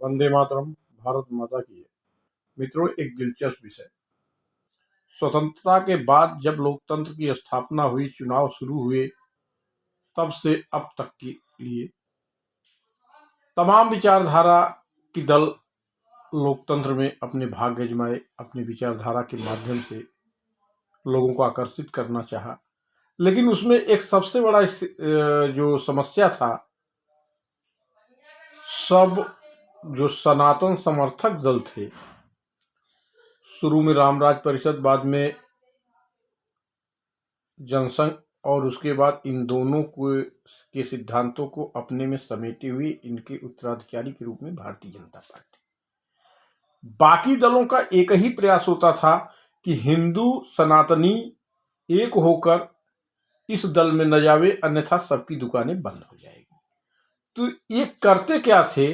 वंदे मातरम। भारत माता की है। मित्रों, एक दिलचस्प विषय। स्वतंत्रता के बाद जब लोकतंत्र की स्थापना हुई, चुनाव शुरू हुए, तब से अब तक के लिए तमाम विचारधारा की दल लोकतंत्र में अपने भाग्य आजमाए, अपनी विचारधारा के माध्यम से लोगों को आकर्षित करना चाहा। लेकिन उसमें एक सबसे बड़ा जो समस्या था, सब जो सनातन समर्थक दल थे, शुरू में रामराज परिषद, बाद में जनसंघ, और उसके बाद इन दोनों के सिद्धांतों को अपने में समेटे हुए इनके उत्तराधिकारी के रूप में भारतीय जनता पार्टी। बाकी दलों का एक ही प्रयास होता था कि हिंदू सनातनी एक होकर इस दल में न जावे, अन्यथा सबकी दुकानें बंद हो जाएगी। तो ये करते क्या थे?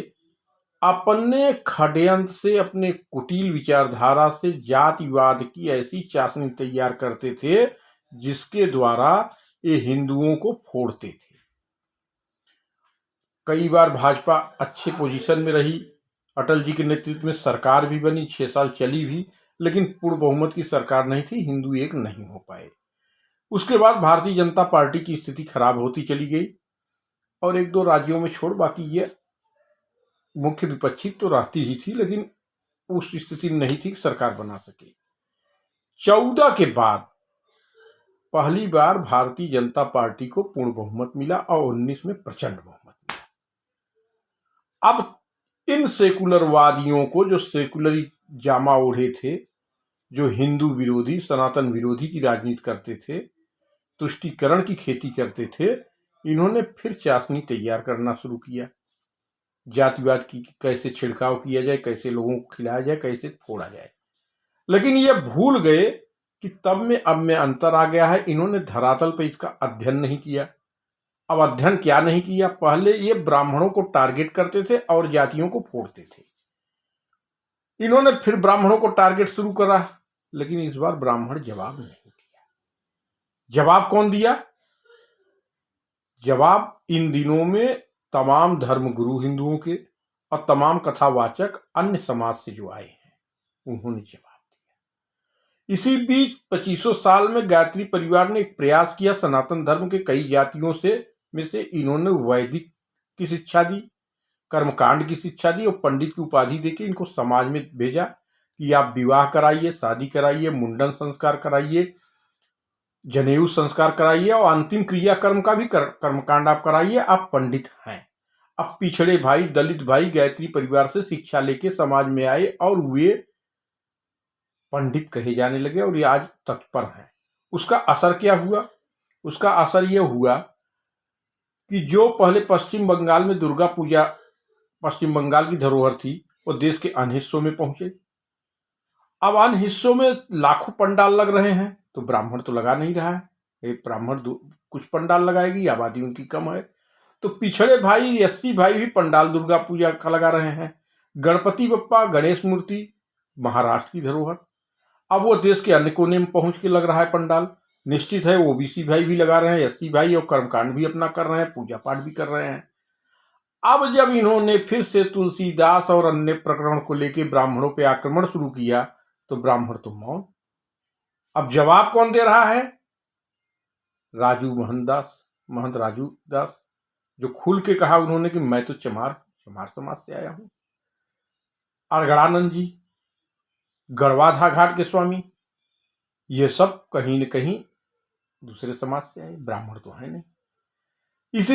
अपने षड्यंत्र से, अपने कुटिल विचारधारा से जातिवाद की ऐसी चाशनी तैयार करते थे जिसके द्वारा ये हिंदुओं को फोड़ते थे। कई बार भाजपा अच्छे पोजीशन में रही, अटल जी के नेतृत्व में सरकार भी बनी, 6 साल चली भी, लेकिन पूर्ण बहुमत की सरकार नहीं थी, हिंदू एक नहीं हो पाए। उसके बाद भारतीय जनता पार्टी की स्थिति खराब होती चली गई और एक दो राज्यों में छोड़ बाकी ये मुख्य विपक्षी तो रहती ही थी, लेकिन उस स्थिति में नहीं थी कि सरकार बना सके। 14 के बाद पहली बार भारतीय जनता पार्टी को पूर्ण बहुमत मिला और 19 में प्रचंड बहुमत मिला। अब इन सेकुलरवादियों को, जो सेकुलरी जामा ओढ़े थे, जो हिंदू विरोधी, सनातन विरोधी की राजनीति करते थे, तुष्टीकरण की खेती करते थे, इन्होंने फिर चाशनी तैयार करना शुरू किया। जातिवाद की कैसे छिड़काव किया जाए, कैसे लोगों को खिलाया जाए, कैसे फोड़ा जाए। लेकिन ये भूल गए कि तब में अब में अंतर आ गया है। इन्होंने धरातल पर इसका अध्ययन नहीं किया। अब अध्ययन क्या नहीं किया? पहले ये ब्राह्मणों को टारगेट करते थे और जातियों को फोड़ते थे। इन्होंने फिर ब्राह्मणों को टारगेट शुरू करा, लेकिन इस बार ब्राह्मण जवाब नहीं दिया। जवाब कौन दिया? जवाब इन दिनों में तमाम धर्मगुरु हिंदुओं के और तमाम कथावाचक अन्य समाज से जो आए हैं, उन्होंने जवाब दिया। इसी बीच 2500 साल में गायत्री परिवार ने एक प्रयास किया। सनातन धर्म के कई जातियों में से इन्होंने वैदिक की शिक्षा दी, कर्मकांड की शिक्षा दी और पंडित की उपाधि देके इनको समाज में भेजा कि आप विवाह कराइए, शादी कराइए, मुंडन संस्कार कराइए, जनेऊ संस्कार कराइए और अंतिम क्रियाकर्म का भी कर्मकांड आप कराइए, आप पंडित हैं। अब पिछड़े भाई, दलित भाई गायत्री परिवार से शिक्षा लेके समाज में आए और वे पंडित कहे जाने लगे और ये आज तत्पर हैं। उसका असर क्या हुआ? उसका असर यह हुआ कि जो पहले पश्चिम बंगाल में दुर्गा पूजा पश्चिम बंगाल की धरोहर थी, वो देश के अन्य हिस्सों में पहुंचे। अब अन्य हिस्सों में लाखों पंडाल लग रहे हैं, तो ब्राह्मण तो लगा नहीं रहा है। एक ब्राह्मण कुछ पंडाल लगाएगी, आबादी उनकी कम है, तो पिछड़े भाई, एससी भाई भी पंडाल दुर्गा पूजा का लगा रहे हैं। गणपति बप्पा, गणेश मूर्ति महाराष्ट्र की धरोहर, अब वो देश के अन्य कोने में पहुंच के लग रहा है पंडाल। निश्चित है ओबीसी भाई भी लगा रहे हैं, एससी भाई, और कर्मकांड भी अपना कर रहे हैं, पूजा पाठ भी कर रहे हैं। अब जब इन्होंने फिर से तुलसीदास और अन्य प्रकरण को लेकर ब्राह्मणों पे आक्रमण शुरू किया, तो ब्राह्मण तो मौन। अब जवाब कौन दे रहा है? महंत राजू दास, जो खुल के कहा उन्होंने कि मैं तो चमार समाज से आया हूं। अड़गड़ानंद जी, गढ़वाधा घाट के स्वामी, ये सब कहीं न कहीं दूसरे समाज से आए, ब्राह्मण तो है नहीं। इसी